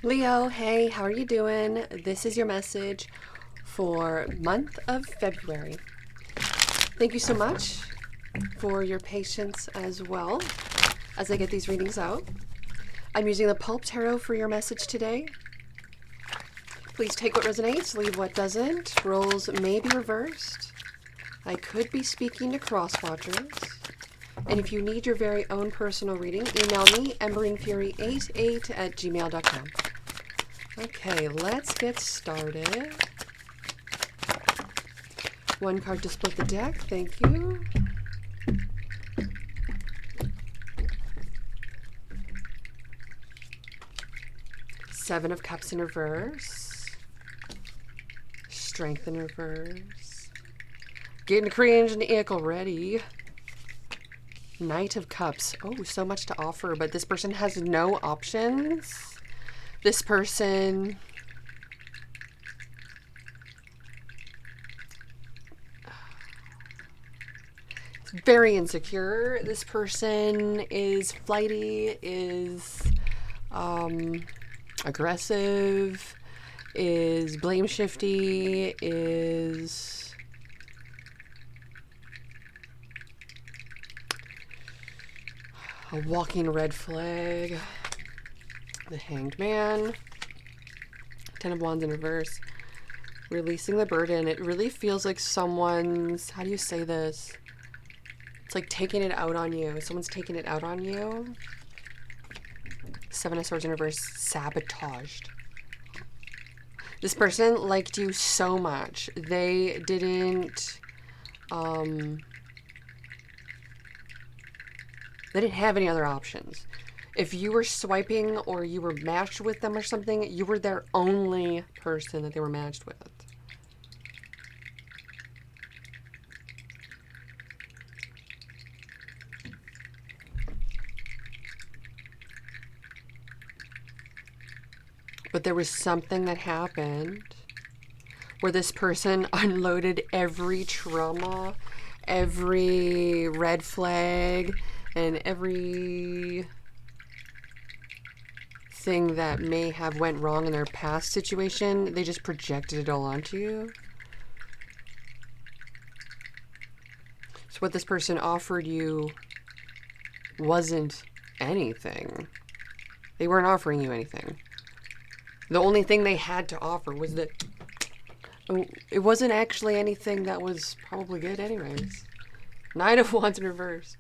Leo, hey, how are you doing? This is your message for month of February. Thank you so much for your patience as well as I get these readings out. I'm using the Pulp Tarot for your message today. Please take what resonates, leave what doesn't. Roles may be reversed. I could be speaking to cross-watchers. And if you need your very own personal reading, email me, emberingfury88@gmail.com. Okay, let's get started. One card to split the deck, thank you. Seven of Cups in reverse. Strength in reverse. Getting cringe and ick already. Knight of Cups. Oh, so much to offer, but this person has no options. This person is very insecure. This person is flighty, is aggressive, is blame shifty, is a walking red flag. The Hanged Man. Ten of Wands in reverse. Releasing the burden. It really feels like someone's, how do you say this? It's like taking it out on you. Someone's taking it out on you. Seven of Swords in reverse. Sabotaged. This person liked you so much. They didn't have any other options. If you were swiping or you were matched with them or something, you were their only person that they were matched with. But there was something that happened where this person unloaded every trauma, every red flag, and every thing that may have went wrong in their past situation. They just projected it all onto you. So what this person offered you wasn't anything. They weren't offering you anything. The only thing they had to offer was that it wasn't actually anything that was probably good anyways. Nine of Wands in reverse.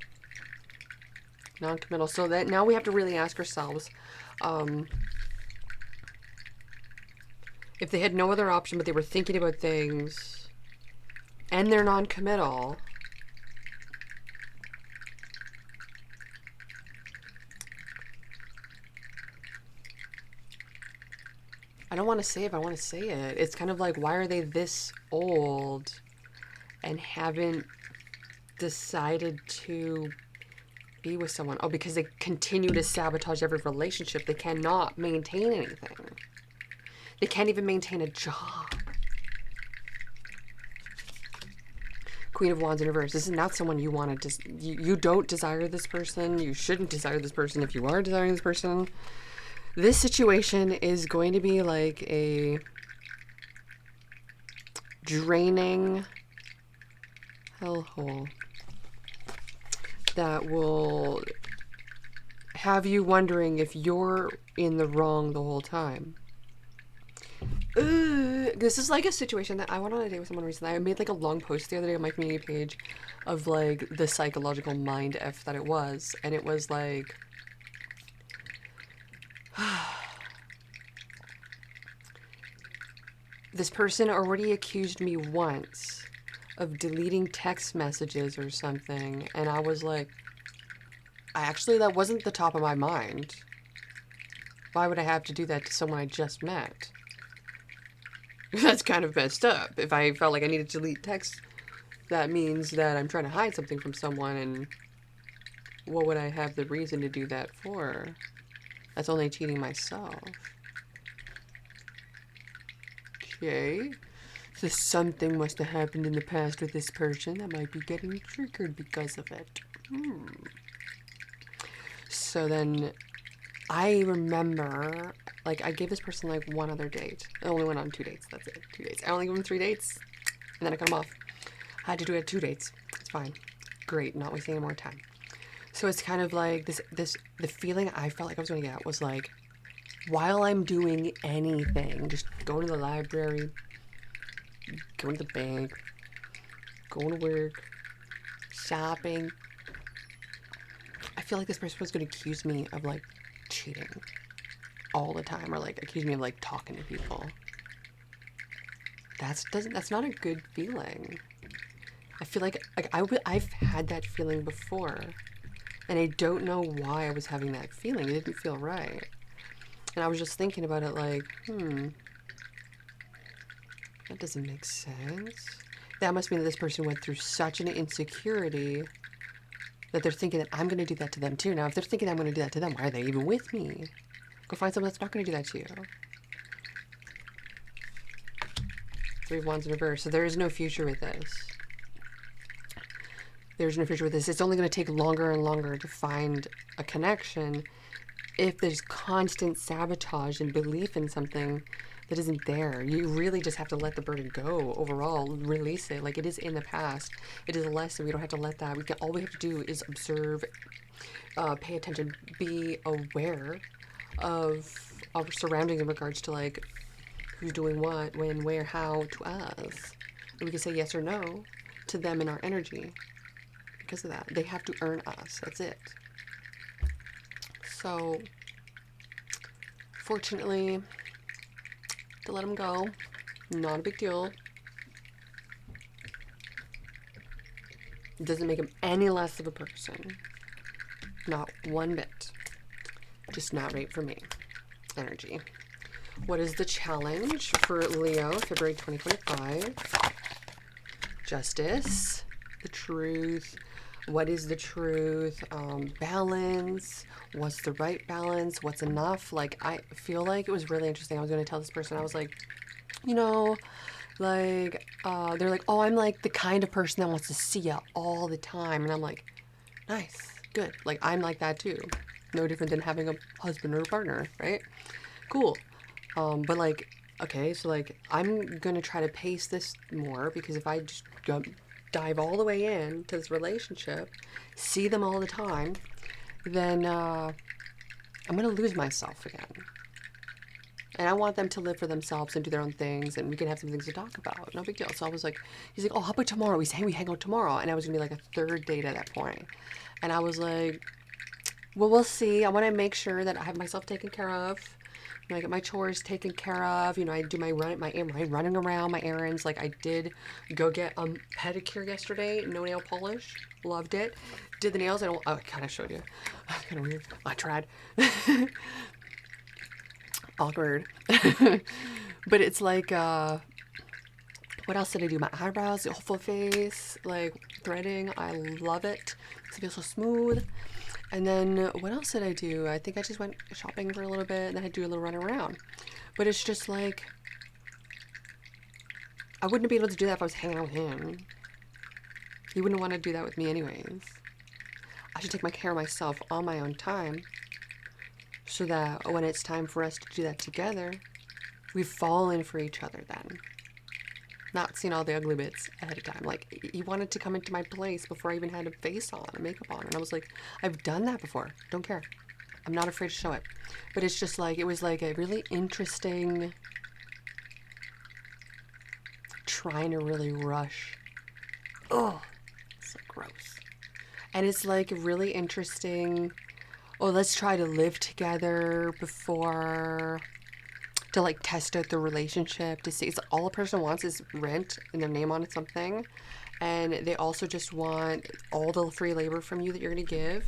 Non-committal. So that now we have to really ask ourselves, if they had no other option but they were thinking about things and they're non-committal, I don't want to say it, but I want to say it. It's kind of like, why are they this old and haven't decided to be with someone? Oh, because they continue to sabotage every relationship. They cannot maintain anything. They can't even maintain a job. Queen of Wands in reverse. This is not someone you want to you don't desire this person. You shouldn't desire this person if you are desiring this person. This situation is going to be like a draining hellhole that will have you wondering if you're in the wrong the whole time. This is like a situation that I went on a date with someone recently. I made like a long post the other day on my community page of like the psychological mind F that it was. And it was like, this person already accused me once of deleting text messages or something. And I was like, that wasn't the top of my mind. Why would I have to do that to someone I just met? That's kind of messed up. If I felt like I needed to delete text, that means that I'm trying to hide something from someone, and what would I have the reason to do that for? That's only cheating myself. Okay. So something must have happened in the past with this person that might be getting triggered because of it. So then I remember, like, I gave this person like one other date. I only went on 2 dates. That's it. 2 dates. I only gave them 3 dates, and then I cut them off. I had to do it at 2 dates. It's fine. Great. Not wasting any more time. So it's kind of like the feeling I felt like I was going to get was like, while I'm doing anything, just going to the library, going to the bank, going to work, shopping, I feel like this person was going to accuse me of like cheating all the time, or like accuse me of like talking to people. That's not a good feeling. I feel like I've had that feeling before, and I don't know why I was having that feeling. It didn't feel right. And I was just thinking about it like, that doesn't make sense. That must mean that this person went through such an insecurity that they're thinking that I'm going to do that to them too. Now, if they're thinking I'm going to do that to them, why are they even with me? Go find someone that's not going to do that to you. 3 of Wands in reverse. So there is no future with this. There's no future with this. It's only going to take longer and longer to find a connection if there's constant sabotage and belief in something that isn't there. You really just have to let the burden go overall. Release it. Like, it is in the past. It is a lesson. We don't have to let that. All we have to do is observe, pay attention, be aware of our surroundings in regards to, like, who's doing what, when, where, how to us. And we can say yes or no to them in our energy. Because of that. They have to earn us. That's it. So, fortunately, to let them go, not a big deal. It doesn't make him any less of a person. Not one bit. Just not right for me. Energy. What is the challenge for Leo, February 2025? Justice. The truth. What is the truth? Balance. What's the right balance? What's enough? Like, I feel like it was really interesting. I was going to tell this person, I was like, you know, like, they're like, oh, I'm like the kind of person that wants to see you all the time. And I'm like, nice, good. Like, I'm like that too. No different than having a husband or a partner, right? Cool. But like, okay, so like, I'm going to try to pace this more, because if I just dive all the way in to this relationship, see them all the time, then I'm going to lose myself again. And I want them to live for themselves and do their own things, and we can have some things to talk about. No big deal. So I was like, he's like, oh, how about tomorrow? We hang out tomorrow. And I was going to be like a 3rd date at that point. And I was like, well, we'll see. I want to make sure that I have myself taken care of. I get my chores taken care of. You know, I do my running around, my errands. Like, I did go get a pedicure yesterday. No nail polish. Loved it. Did the nails. I kind of showed you. Kind of weird. I tried. Awkward. But it's like, what else did I do? My eyebrows, the whole face, like threading. I love it. It feels so smooth. And then what else did I do? I think I just went shopping for a little bit, and then I do a little run around. But it's just like, I wouldn't be able to do that if I was hanging out with him. He wouldn't want to do that with me anyways. I should take my care of myself on my own time, so that when it's time for us to do that together, we've fallen for each other then. Not seeing all the ugly bits ahead of time. Like, he wanted to come into my place before I even had a face on, a makeup on. And I was like, I've done that before. Don't care. I'm not afraid to show it. But it's just like, it was like a really interesting trying to really rush. Oh, so gross. And it's like really interesting. Oh, let's try to live together before, to like test out the relationship, to see. It's all a person wants is rent and their name on something, and they also just want all the free labor from you that you're going to give,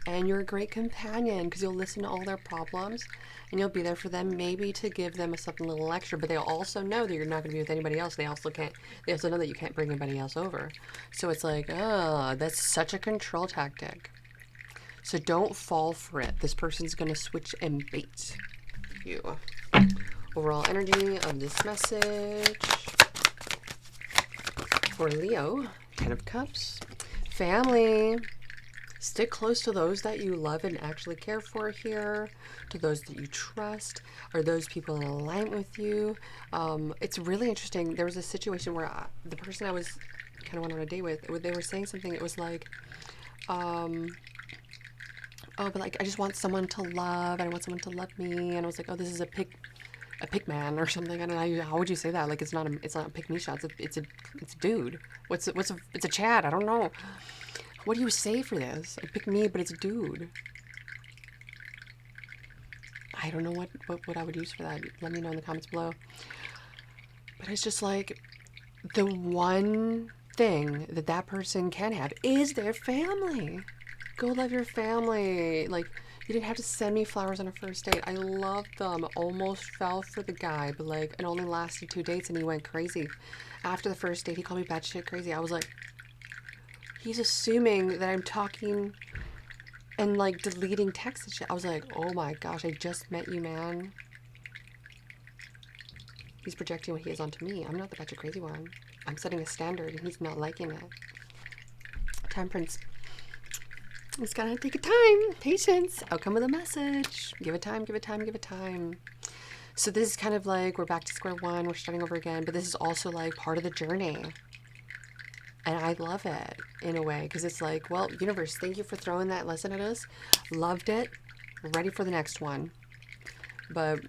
and you're a great companion because you'll listen to all their problems and you'll be there for them, maybe to give them something a little extra. But they also know that you're not going to be with anybody else. They also know that you can't bring anybody else over. So it's like, oh, that's such a control tactic. So don't fall for it. This person's going to switch and bait you. Overall energy of this message for Leo, 10 of Cups, family. Stick close to those that you love and actually care for here, to those that you trust, or those people in alignment with you. It's really interesting. There was a situation where the person I was kind of went on a date with, they were saying something. It was like, oh, but like, I just want someone to love, and I want someone to love me. And I was like, oh, this is a pick man or something. I don't know. How would you say that? Like, it's not a pick me shot. It's a dude. It's a Chad. I don't know. What do you say for this? Pick me, but it's a dude. I don't know what I would use for that. Let me know in the comments below. But it's just like, the one thing that person can have is their family. Go love your family. Like, you didn't have to send me flowers on a first date. I loved them. Almost fell for the guy, but like, it only lasted 2 dates and he went crazy. After the first date, he called me batshit crazy. I was like, he's assuming that I'm talking and like deleting texts and shit. I was like, oh my gosh, I just met you, man. He's projecting what he is onto me. I'm not the batshit crazy one. I'm setting a standard and he's not liking it. Time Prince. It's gotta take a time. Patience. I'll come with a message. Give it time, give it time, give it time. So this is kind of like, we're back to square one. We're starting over again. But this is also like part of the journey. And I love it in a way, because it's like, well, universe, thank you for throwing that lesson at us. Loved it. Ready for the next one. But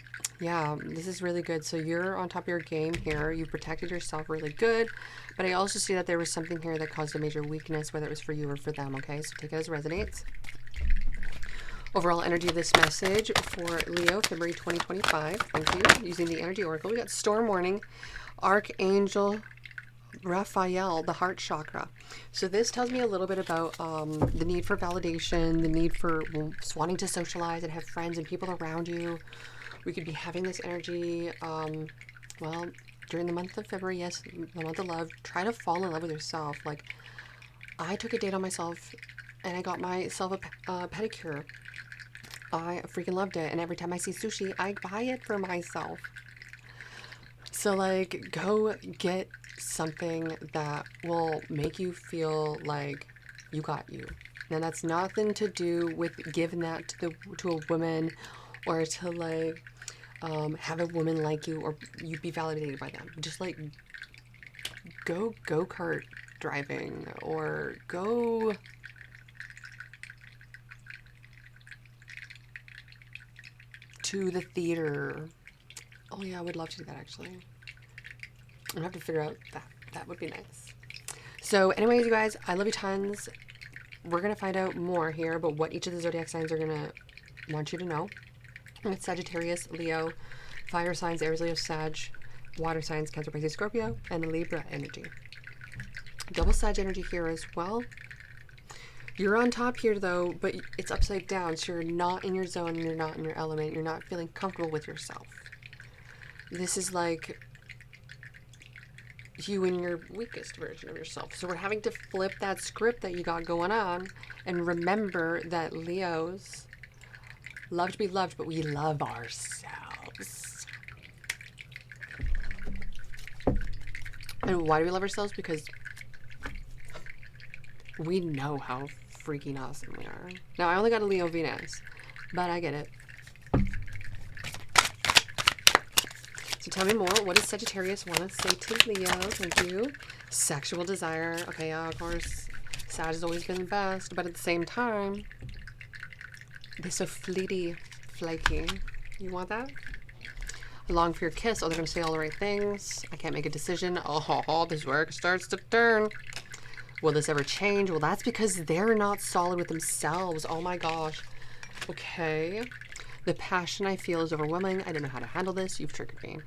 yeah, this is really good. So you're on top of your game here. You protected yourself really good. But I also see that there was something here that caused a major weakness, whether it was for you or for them. Okay, so take it as it resonates. Overall energy of this message for Leo, February 2025. Thank you. Using the energy oracle, we got storm warning, Archangel Raphael, the heart chakra. So this tells me a little bit about the need for validation, the need for wanting to socialize and have friends and people around you. We could be having this energy, well, during the month of February, yes, the month of love. Try to fall in love with yourself. Like, I took a date on myself and I got myself a pedicure. I freaking loved it. And every time I see sushi, I buy it for myself. So like, go get something that will make you feel like you got you. Now that's nothing to do with giving that to a woman, or to like have a woman like you, or you be validated by them. Just like go-kart driving, or go to the theater. Oh yeah, I would love to do that actually. I'll have to figure out that. That would be nice. So anyways, you guys, I love you tons. We're going to find out more here about what each of the zodiac signs are going to want you to know. It's Sagittarius, Leo, fire signs, Aries, Leo, Sag, water signs, Cancer, Pisces, Scorpio, and Libra energy. Double Sag energy here as well. You're on top here though, but it's upside down, so you're not in your zone and you're not in your element. You're not feeling comfortable with yourself. This is like you in your weakest version of yourself. So we're having to flip that script that you got going on and remember that Leos love to be loved, but we love ourselves. And why do we love ourselves? Because we know how freaking awesome we are. Now, I only got a Leo Venus, but I get it. So tell me more. What does Sagittarius want to say to Leo? Thank you. Sexual desire. Okay, yeah, of course. Sag has always been the best, but at the same time, they're so fleety, flaky. You want that? Long for your kiss. Oh, they're going to say all the right things. I can't make a decision. Oh, this work starts to turn. Will this ever change? Well, that's because they're not solid with themselves. Oh my gosh. Okay. The passion I feel is overwhelming. I don't know how to handle this. You've triggered me.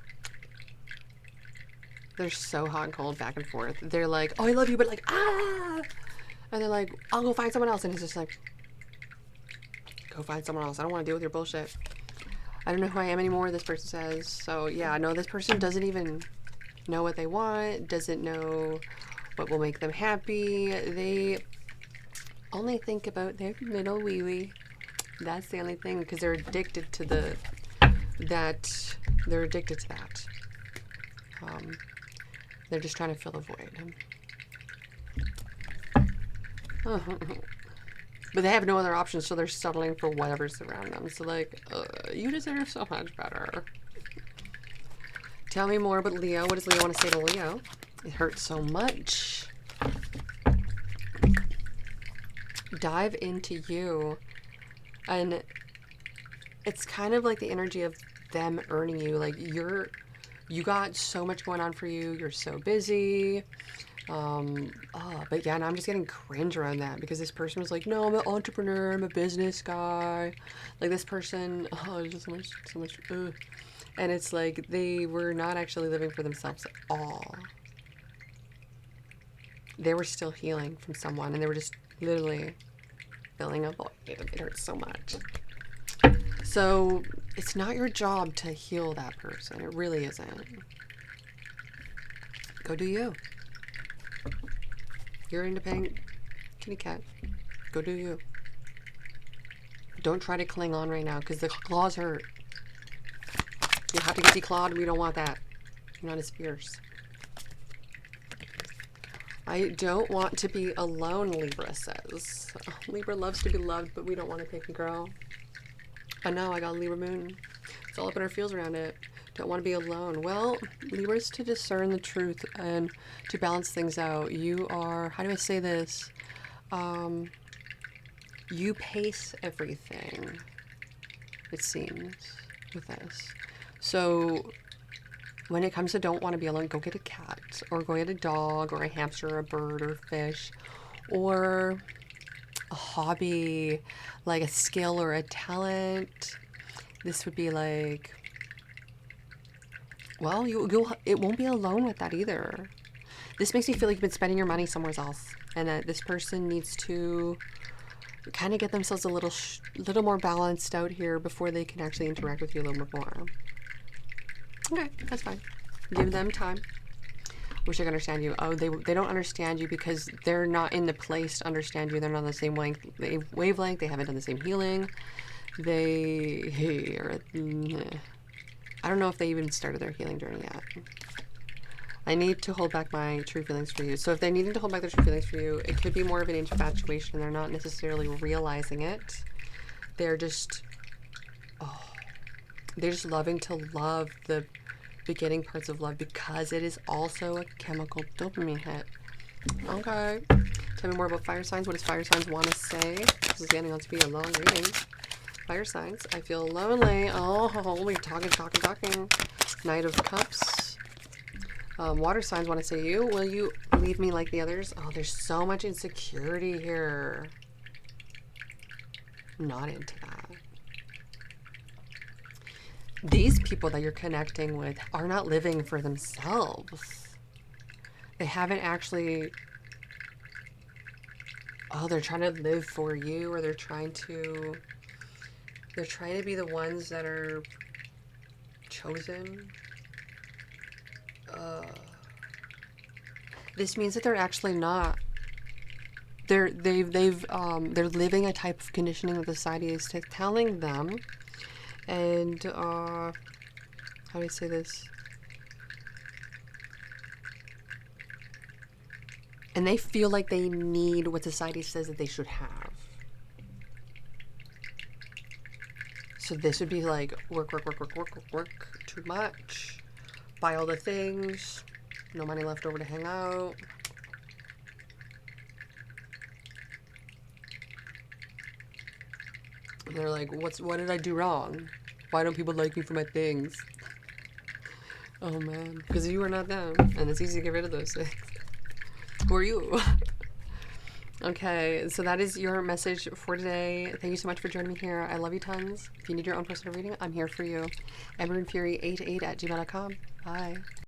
They're so hot and cold, back and forth. They're like, oh, I love you, but like, ah! And they're like, I'll go find someone else. And it's just like, go find someone else. I don't want to deal with your bullshit. I don't know who I am anymore, this person says. So yeah, no, this person doesn't even know what they want, doesn't know what will make them happy. They only think about their middle wee-wee. That's the only thing, because they're addicted to that. They're addicted to that. They're just trying to fill a void. But they have no other options, so they're settling for whatever's around them. So, like, you deserve so much better. Tell me more about Leo. What does Leo want to say to Leo? It hurts so much. Dive into you. And it's kind of like the energy of them earning you. Like, you got so much going on for you. You're so busy. But yeah, and I'm just getting cringe around that because this person was like, no, I'm an entrepreneur, I'm a business guy. Like this person, just so much, ugh. And it's like they were not actually living for themselves at all. They were still healing from someone, and they were just literally filling a void. It hurts so much. So it's not your job to heal that person. It really isn't. Go do you. You're an independent kitty cat. Go do you. Don't try to cling on right now because the claws hurt. You have to get declawed. We don't want that. You're not as fierce. I don't want to be alone, Libra says. Oh, Libra loves to be loved, but we don't want to pick a girl. I know, I got Libra moon. It's all up in our feels around it. Don't want to be alone. Well, Libra's to discern the truth and to balance things out. You are, how do I say this? You pace everything, it seems, with this. So when it comes to don't want to be alone, go get a cat or go get a dog or a hamster or a bird or fish or a hobby, like a skill or a talent. This would be like, well, it won't be alone with that either. This makes me feel like you've been spending your money somewhere else and that this person needs to kind of get themselves a little more balanced out here before they can actually interact with you a little bit more. Okay, that's fine. Give them time. Wish I could understand you. Oh, they don't understand you because they're not in the place to understand you. They're not on the same wavelength. They haven't done the same healing. I don't know if they even started their healing journey yet. I need to hold back my true feelings for you. So if they're needing to hold back their true feelings for you, it could be more of an infatuation. They're not necessarily realizing it. They're just loving to love the beginning parts of love because it is also a chemical dopamine hit. Okay. Tell me more about fire signs. What does fire signs want to say? This is getting on to be a long reading. Fire signs. I feel lonely. Oh, we're talking. Knight of Cups. Water signs want to say to you, will you leave me like the others? Oh, there's so much insecurity here. Not into that. These people that you're connecting with are not living for themselves. They haven't actually... Oh, they're trying to live for you, or they're trying to be the ones that are chosen. This means that they're actually not. They're living a type of conditioning that society is telling them. And how do I say this? And they feel like they need what society says that they should have. So this would be like work too much, buy all the things, no money left over to hang out. And they're like, what did I do wrong? Why don't people like me for my things? Oh man, because you are not them, and it's easy to get rid of those things. Who are you? Okay, so that is your message for today. Thank you so much for joining me here. I love you tons. If you need your own personal reading, I'm here for you. Ember and Fury 88 at gmail.com. Bye.